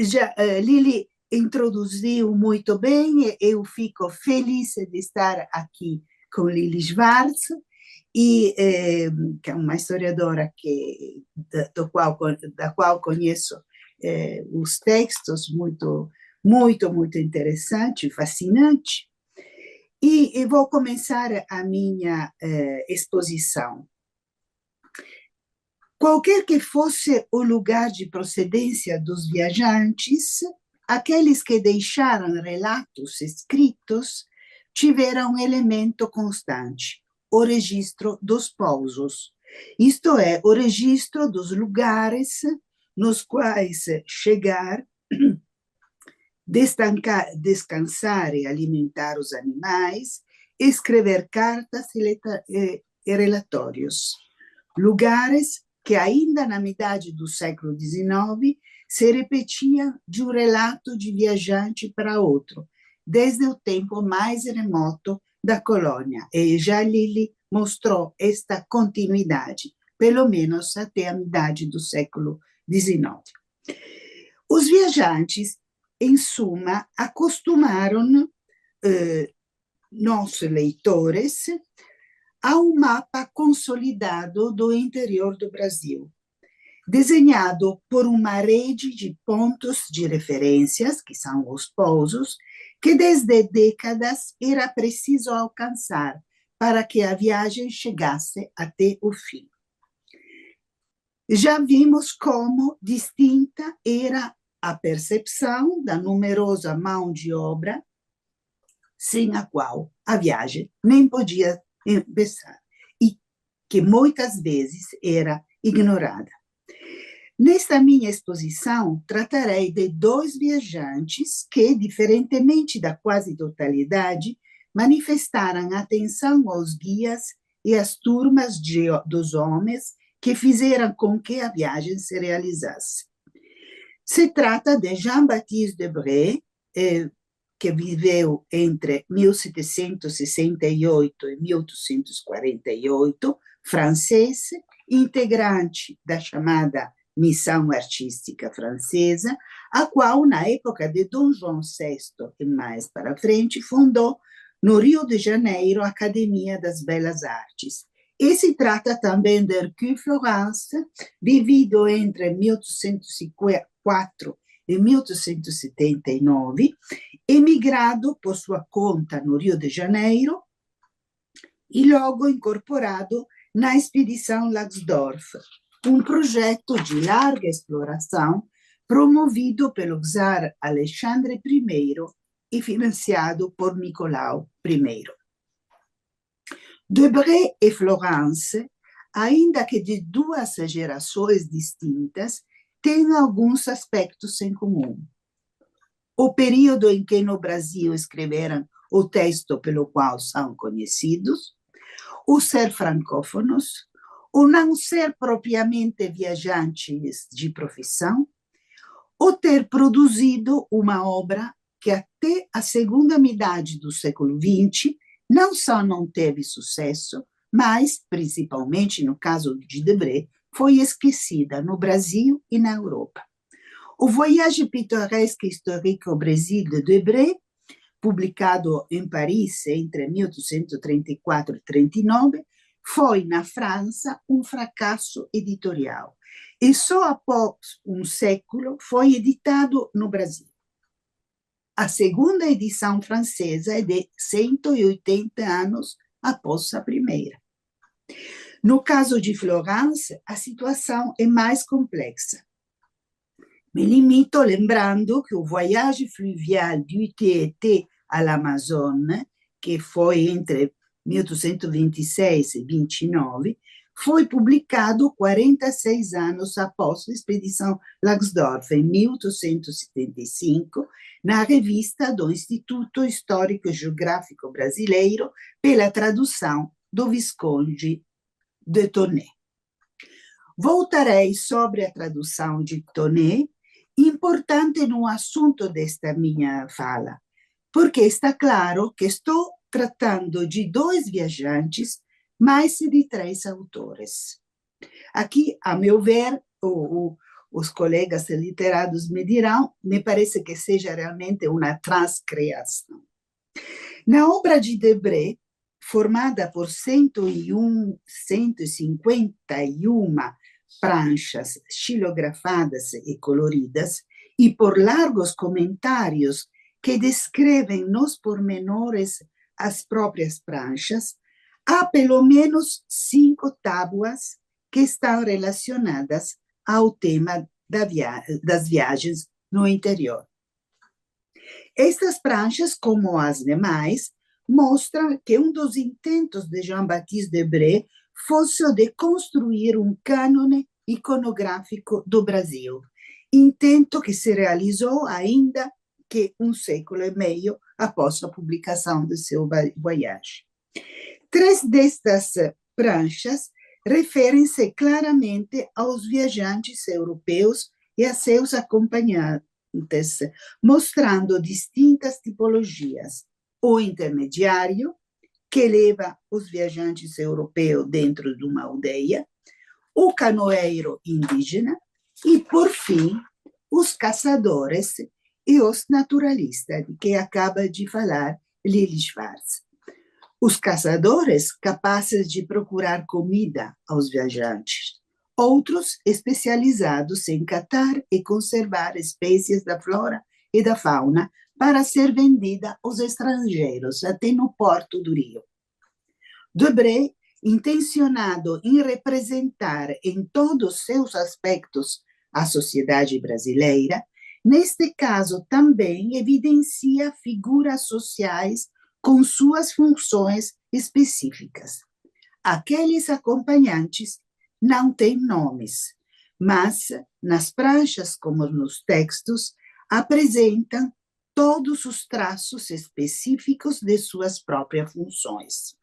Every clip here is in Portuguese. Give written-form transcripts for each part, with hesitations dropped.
Já, Lili introduziu muito bem, eu fico feliz de estar aqui com Lili Schwartz, que é uma historiadora da qual conheço os textos muito interessante, fascinante, e vou começar a minha exposição. Qualquer que fosse o lugar de procedência dos viajantes, aqueles que deixaram relatos escritos tiveram um elemento constante, o registro dos pousos, isto é, o registro dos lugares nos quais chegar, descansar e alimentar os animais, escrever cartas e relatórios. Lugares que ainda na metade do século XIX se repetiam de um relato de viajante para outro, desde o tempo mais remoto da colônia. E já Lili mostrou esta continuidade, pelo menos até a metade do século XIX. Os viajantes, em suma, acostumaram nossos leitores a um mapa consolidado do interior do Brasil, desenhado por uma rede de pontos de referências, que são os pousos, que desde décadas era preciso alcançar para que a viagem chegasse até o fim. Já vimos como distinta era a percepção da numerosa mão de obra, sem a qual a viagem nem podia começar, e que muitas vezes era ignorada. Nesta minha exposição, tratarei de dois viajantes que, diferentemente da quase totalidade, manifestaram atenção aos guias e às turmas dos homens que fizeram com que a viagem se realizasse. Se trata de Jean-Baptiste Debré, que viveu entre 1768 e 1848, francês, integrante da chamada Missão Artística Francesa, a qual, na época de Dom João VI e mais para frente, fundou no Rio de Janeiro a Academia das Belas Artes. E se trata também de Hercule Florence, vivido entre 1804 e 1879, emigrado por sua conta no Rio de Janeiro e logo incorporado na Expedição Laxdorff, um projeto de larga exploração promovido pelo czar Alexandre I e financiado por Nicolau I. Debré e Florence, ainda que de duas gerações distintas, têm alguns aspectos em comum. O período em que no Brasil escreveram o texto pelo qual são conhecidos, o ser francófonos, o não ser propriamente viajantes de profissão, o ter produzido uma obra que até a segunda metade do século XX não só não teve sucesso, mas, principalmente no caso de Debré, foi esquecida no Brasil e na Europa. O Voyage pittoresque et historique au Brésil de Debré, publicado em Paris entre 1834 e 1839, foi, na França, um fracasso editorial. E só após um século foi editado no Brasil. A segunda edição francesa é de 180 anos após a primeira. No caso de Florence, a situação é mais complexa. Me limito lembrando que o Voyage fluvial du Tietê à l'Amazone, que foi entre 1826 e 29, foi publicado 46 anos após a Expedição Laxdorff, em 1875, na revista do Instituto Histórico e Geográfico Brasileiro, pela tradução do Visconde de Tonnet. Voltarei sobre a tradução de Tonnet, importante no assunto desta minha fala, porque está claro que estou tratando de dois viajantes, mas de três autores. Aqui, a meu ver, o os colegas literados me dirão, me parece que seja realmente uma transcriação. Na obra de Debré, formada por 151 pranchas xilografadas e coloridas, e por largos comentários que descrevem nos pormenores as próprias pranchas, há pelo menos 5 tábuas que estão relacionadas ao tema das viagens no interior. Estas pranchas, como as demais, mostram que um dos intentos de Jean-Baptiste Debré fosse o de construir um cânone iconográfico do Brasil, intento que se realizou ainda que um século e meio após a publicação de seu Voyage. 3 destas pranchas referem-se claramente aos viajantes europeus e a seus acompanhantes, mostrando distintas tipologias. O intermediário, que leva os viajantes europeus dentro de uma aldeia, o canoeiro indígena e, por fim, os caçadores e os naturalistas, de que acaba de falar Lili Schwartz. Os caçadores capazes de procurar comida aos viajantes, outros especializados em catar e conservar espécies da flora e da fauna para ser vendida aos estrangeiros, até no porto do Rio. Debré, intencionado em representar em todos os seus aspectos a sociedade brasileira, neste caso também evidencia figuras sociais com suas funções específicas. Aqueles acompanhantes não têm nomes, mas nas pranchas como nos textos apresentam todos os traços específicos de suas próprias funções.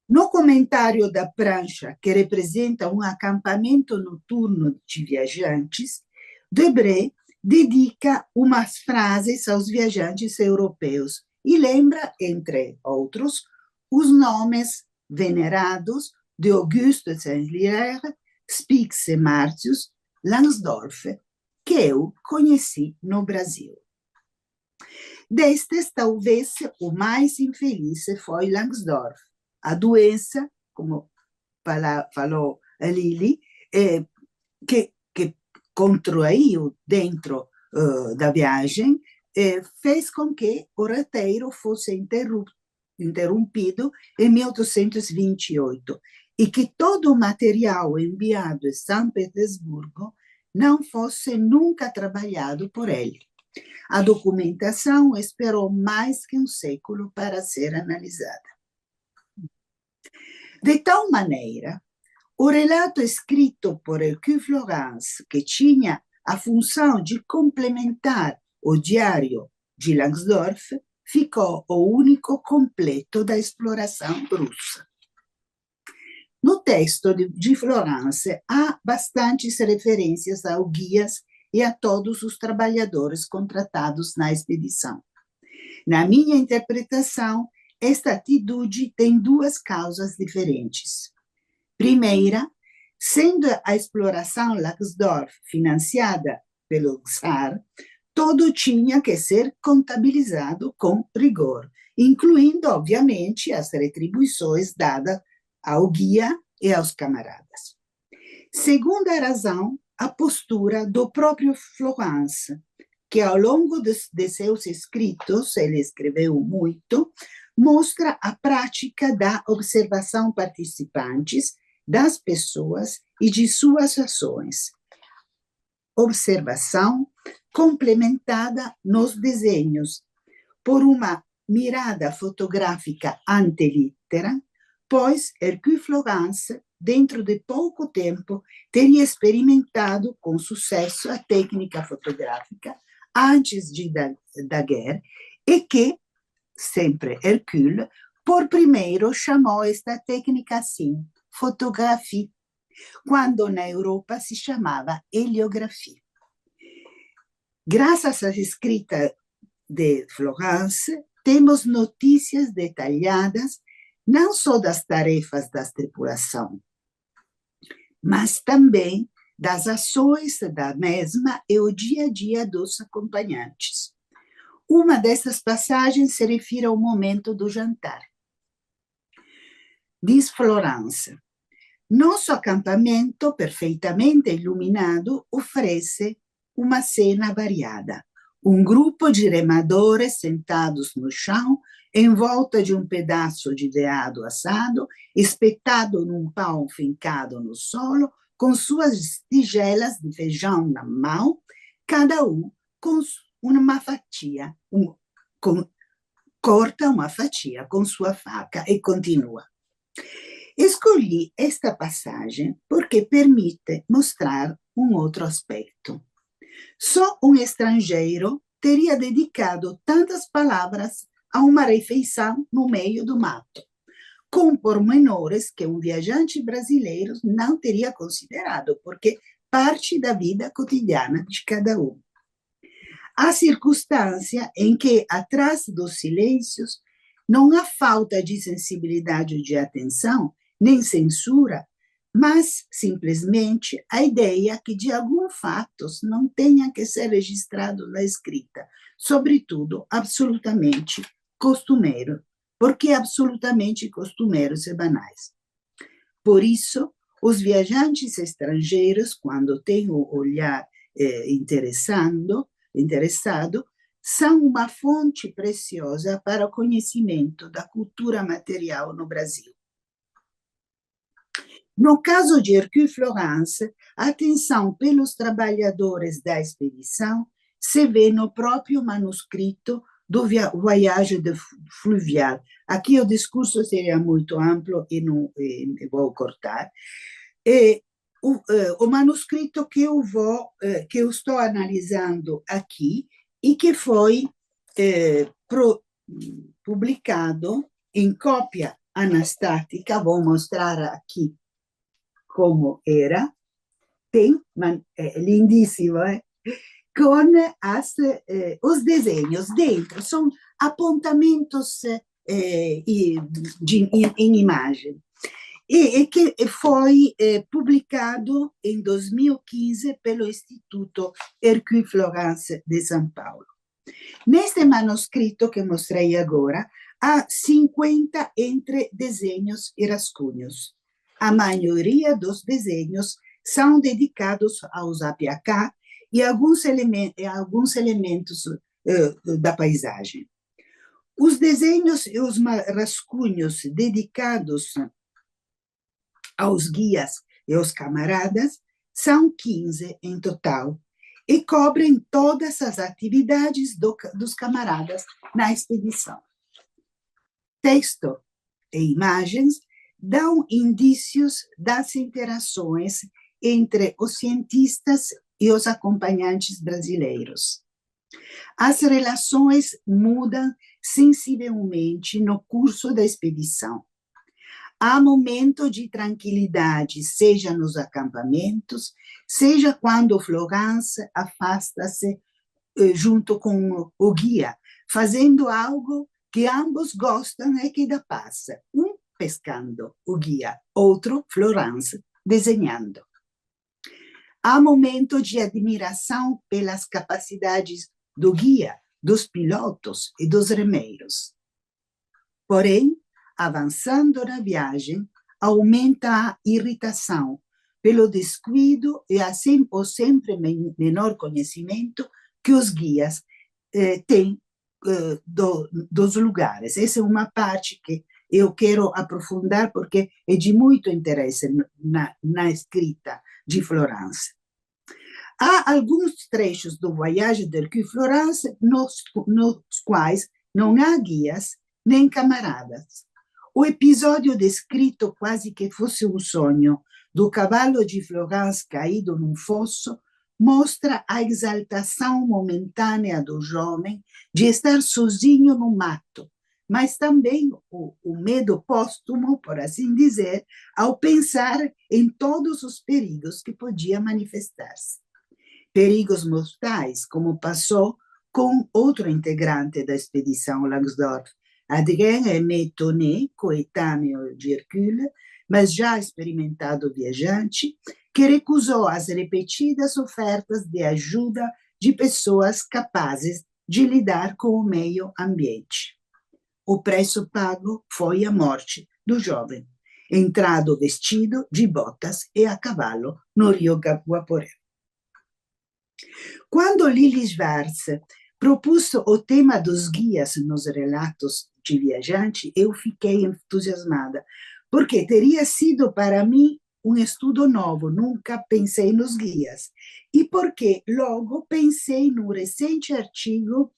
No comentário da prancha, que representa um acampamento noturno de viajantes, Debré dedica umas frases aos viajantes europeus e lembra, entre outros, os nomes venerados de Auguste Saint-Hilaire, Spix e Martius Langsdorff, que eu conheci no Brasil. Destes, talvez o mais infeliz foi Langsdorff. A doença, como falou a Lili, que contraiu dentro da viagem, fez com que o roteiro fosse interrompido em 1828 e que todo o material enviado a São Petersburgo não fosse nunca trabalhado por ele. A documentação esperou mais que um século para ser analisada. De tal maneira, o relato escrito por Hercule Florence, que tinha a função de complementar o diário de Langsdorff, ficou o único completo da exploração russa. No texto de Florence, há bastantes referências ao guias e a todos os trabalhadores contratados na expedição. Na minha interpretação, esta atitude tem 2 causas diferentes. Primeira, sendo a exploração Langsdorff financiada pelo czar, tudo tinha que ser contabilizado com rigor, incluindo, obviamente, as retribuições dadas ao guia e aos camaradas. Segunda razão, a postura do próprio Florence, que ao longo de seus escritos, ele escreveu muito, mostra a prática da observação participantes, das pessoas e de suas ações. Observação complementada nos desenhos por uma mirada fotográfica ante litteram, pois Hercule Florence, dentro de pouco tempo, teria experimentado com sucesso a técnica fotográfica antes da guerra e que, sempre Hercule, por primeiro chamou esta técnica assim, fotografia, quando na Europa se chamava heliografia. Graças à escrita de Florence, temos notícias detalhadas não só das tarefas da tripulação, mas também das ações da mesma e o dia a dia dos acompanhantes. Uma dessas passagens se refere ao momento do jantar. Diz Florence: nosso acampamento, perfeitamente iluminado, oferece uma cena variada. Um grupo de remadores sentados no chão, em volta de um pedaço de veado assado, espetado num pão fincado no solo, com suas tigelas de feijão na mão, cada um com uma fatia, corta uma fatia com sua faca e continua. Escolhi esta passagem porque permite mostrar um outro aspecto. Só um estrangeiro teria dedicado tantas palavras a uma refeição no meio do mato, com pormenores que um viajante brasileiro não teria considerado, porque parte da vida cotidiana de cada um. Há circunstância em que, atrás dos silêncios, não há falta de sensibilidade ou de atenção, nem censura, mas simplesmente a ideia que de alguns fatos não tenha que ser registrado na escrita, sobretudo absolutamente costumeiro, porque absolutamente costumeiros e banais. Por isso, os viajantes estrangeiros, quando têm o olhar interessado, são uma fonte preciosa para o conhecimento da cultura material no Brasil. No caso de Hercule Florence, a atenção pelos trabalhadores da expedição se vê no próprio manuscrito do Voyage de Fluvial. Aqui o discurso seria muito amplo e não vou cortar. O manuscrito que eu estou analisando aqui e que foi publicado em cópia anastática, vou mostrar aqui como era, é lindíssimo, com os desenhos dentro, são apontamentos em imagem, e que foi publicado em 2015 pelo Instituto Hercule Florence de São Paulo. Neste manuscrito que mostrei agora, há 50 entre desenhos e rascunhos. A maioria dos desenhos são dedicados aos apiacá e alguns elementos da paisagem. Os desenhos e os rascunhos dedicados aos guias e aos camaradas são 15 em total e cobrem todas as atividades dos camaradas na expedição. Texto e imagens dão indícios das interações entre os cientistas e os acompanhantes brasileiros. As relações mudam sensivelmente no curso da expedição. Há momento de tranquilidade, seja nos acampamentos, seja quando Florence afasta-se junto com o guia, fazendo algo que ambos gostam e que dá paz. Um pescando, o guia, outro, Florence, desenhando. Há momento de admiração pelas capacidades do guia, dos pilotos e dos remeiros. Porém, avançando na viagem, aumenta a irritação pelo descuido e o sempre menor conhecimento que os guias têm dos lugares. Essa é uma parte que eu quero aprofundar porque é de muito interesse na escrita de Florence. Há alguns trechos do Voyage de Hercule Florence nos quais não há guias nem camaradas. O episódio descrito quase que fosse um sonho do cavalo de Florence caído num fosso mostra a exaltação momentânea do jovem de estar sozinho no mato, mas também o medo póstumo, por assim dizer, ao pensar em todos os perigos que podia manifestar-se. Perigos mortais, como passou com outro integrante da expedição Langsdorff, Adrien-Aimé Tonnet, coetâneo de Hercule, mas já experimentado viajante, que recusou as repetidas ofertas de ajuda de pessoas capazes de lidar com o meio ambiente. O preço pago foi a morte do jovem, entrado vestido de botas e a cavalo no Rio Guaporé. Quando Lili Schwartz propus o tema dos guias nos relatos de viajante, eu fiquei entusiasmada, porque teria sido para mim um estudo novo, nunca pensei nos guias. E porque logo pensei no recente artigo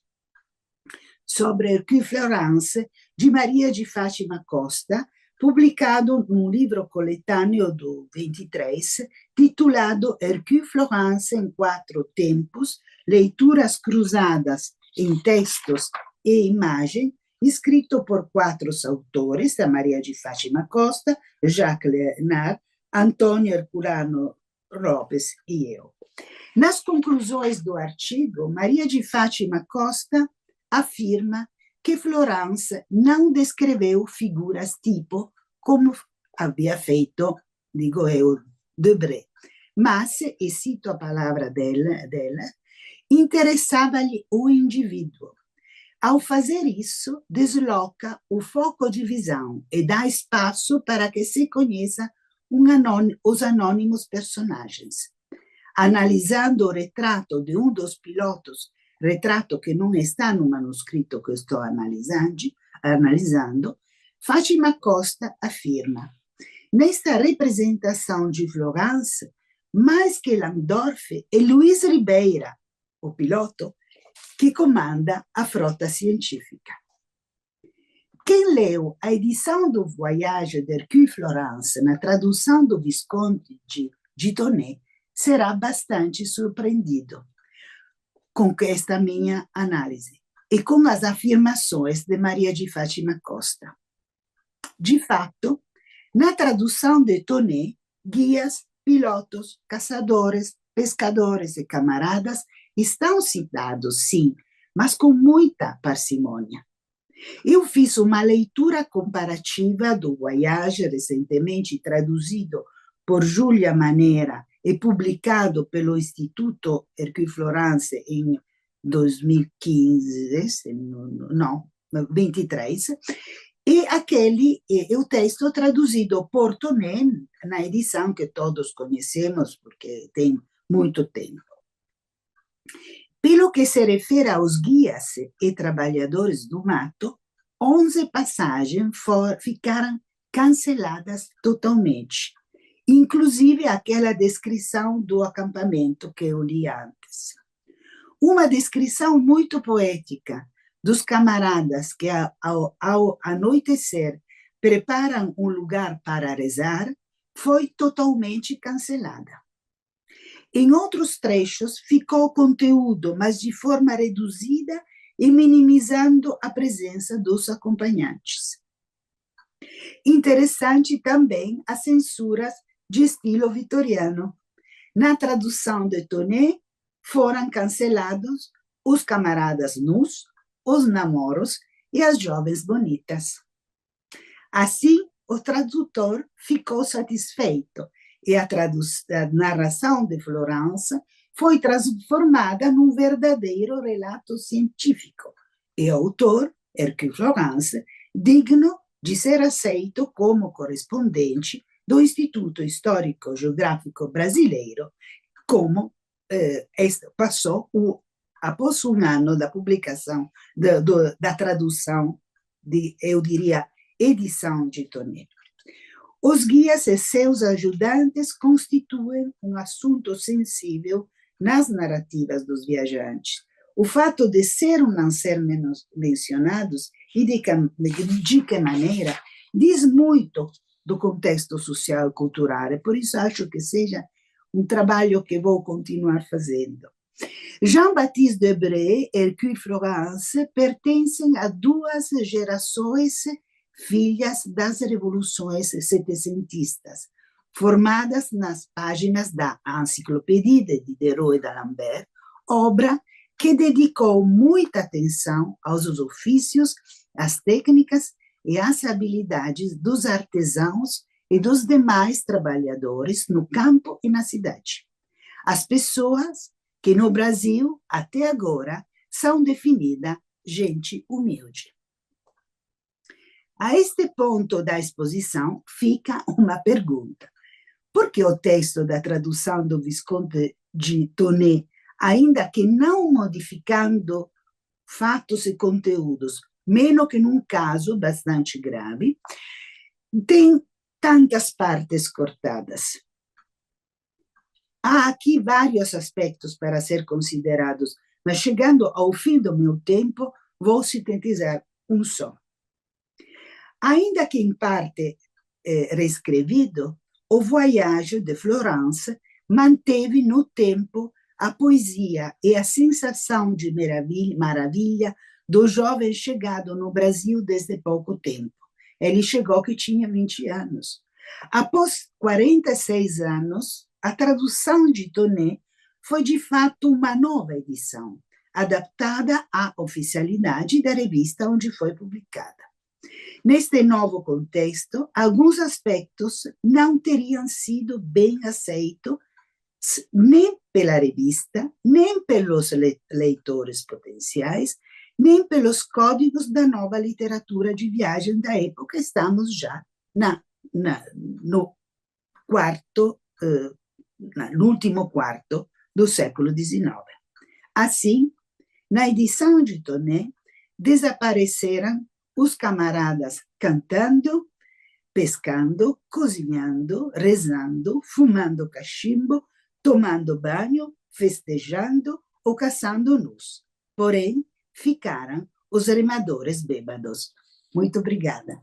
sobre Hercule Florence, de Maria de Fátima Costa, publicado num livro coletâneo do 23, titulado Hercule Florence em 4 tempos, leituras cruzadas em textos e imagem, escrito por 4 autores, a Maria de Fátima Costa, Jacques Lénard, Antônio Herculano Lopes e eu. Nas conclusões do artigo, Maria de Fátima Costa afirma que Florence não descreveu figuras tipo como havia feito, digo eu, Debré, mas, e cito a palavra dela, interessava-lhe o indivíduo. Ao fazer isso, desloca o foco de visão e dá espaço para que se conheça os anônimos personagens. Analisando o retrato de um dos pilotos, retrato que não está no manuscrito que estou analisando, Fátima Costa afirma: nesta representação de Florence, mais que Landorf, é Luiz Ribeira, o piloto, que comanda a frota científica. Quem leu a edição do Voyage d'Hercule Florence na tradução do Visconde de Tonnet será bastante surpreendido com esta minha análise e com as afirmações de Maria de Fátima Costa. De fato, na tradução de Tonnet, guias, pilotos, caçadores, pescadores e camaradas estão citados, sim, mas com muita parcimônia. Eu fiz uma leitura comparativa do Voyage, recentemente traduzido por Júlia Manera e publicado pelo Instituto Hercule Florence em 2015, não, 23, e o texto traduzido por Tonnet na edição que todos conhecemos, porque tem muito tempo. Pelo que se refere aos guias e trabalhadores do mato, 11 passagens ficaram canceladas totalmente, inclusive aquela descrição do acampamento que eu li antes. Uma descrição muito poética dos camaradas que, ao anoitecer, preparam um lugar para rezar, foi totalmente cancelada. Em outros trechos, ficou conteúdo, mas de forma reduzida e minimizando a presença dos acompanhantes. Interessante também as censuras de estilo vitoriano. Na tradução de Tonnet, foram cancelados os camaradas nus, os namoros e as jovens bonitas. Assim, o tradutor ficou satisfeito e a narração de Florence foi transformada num verdadeiro relato científico, e o autor, Hercule Florence, digno de ser aceito como correspondente do Instituto Histórico Geográfico Brasileiro, como passou após um ano da publicação, da tradução, eu diria, edição de Tonnet. Os guias e seus ajudantes constituem um assunto sensível nas narrativas dos viajantes. O fato de ser ou não ser mencionados e de que maneira diz muito do contexto social e cultural, e por isso acho que seja um trabalho que vou continuar fazendo. Jean-Baptiste Debré e Hercule Florence pertencem a 2 gerações filhas das revoluções setecentistas, formadas nas páginas da Enciclopédie de Diderot e d'Alembert, obra que dedicou muita atenção aos ofícios, às técnicas e às habilidades dos artesãos e dos demais trabalhadores no campo e na cidade. As pessoas que no Brasil, até agora, são definidas gente humilde. A este ponto da exposição fica uma pergunta. Por que o texto da tradução do Visconde de Tournai, ainda que não modificando fatos e conteúdos, menos que num caso bastante grave, tem tantas partes cortadas? Há aqui vários aspectos para ser considerados, mas chegando ao fim do meu tempo, vou sintetizar um só. Ainda que em parte reescrevido, o Voyage de Florence manteve no tempo a poesia e a sensação de maravilha do jovem chegado no Brasil desde pouco tempo. Ele chegou que tinha 20 anos. Após 46 anos, a tradução de Tournai foi de fato uma nova edição, adaptada à oficialidade da revista onde foi publicada. Neste novo contexto, alguns aspectos não teriam sido bem aceitos nem pela revista, nem pelos leitores potenciais, nem pelos códigos da nova literatura de viagem da época. Estamos já no último quarto do século XIX. Assim, na edição de Tournai, desapareceram os camaradas cantando, pescando, cozinhando, rezando, fumando cachimbo, tomando banho, festejando ou caçando nus. Porém, ficaram os remadores bêbados. Muito obrigada.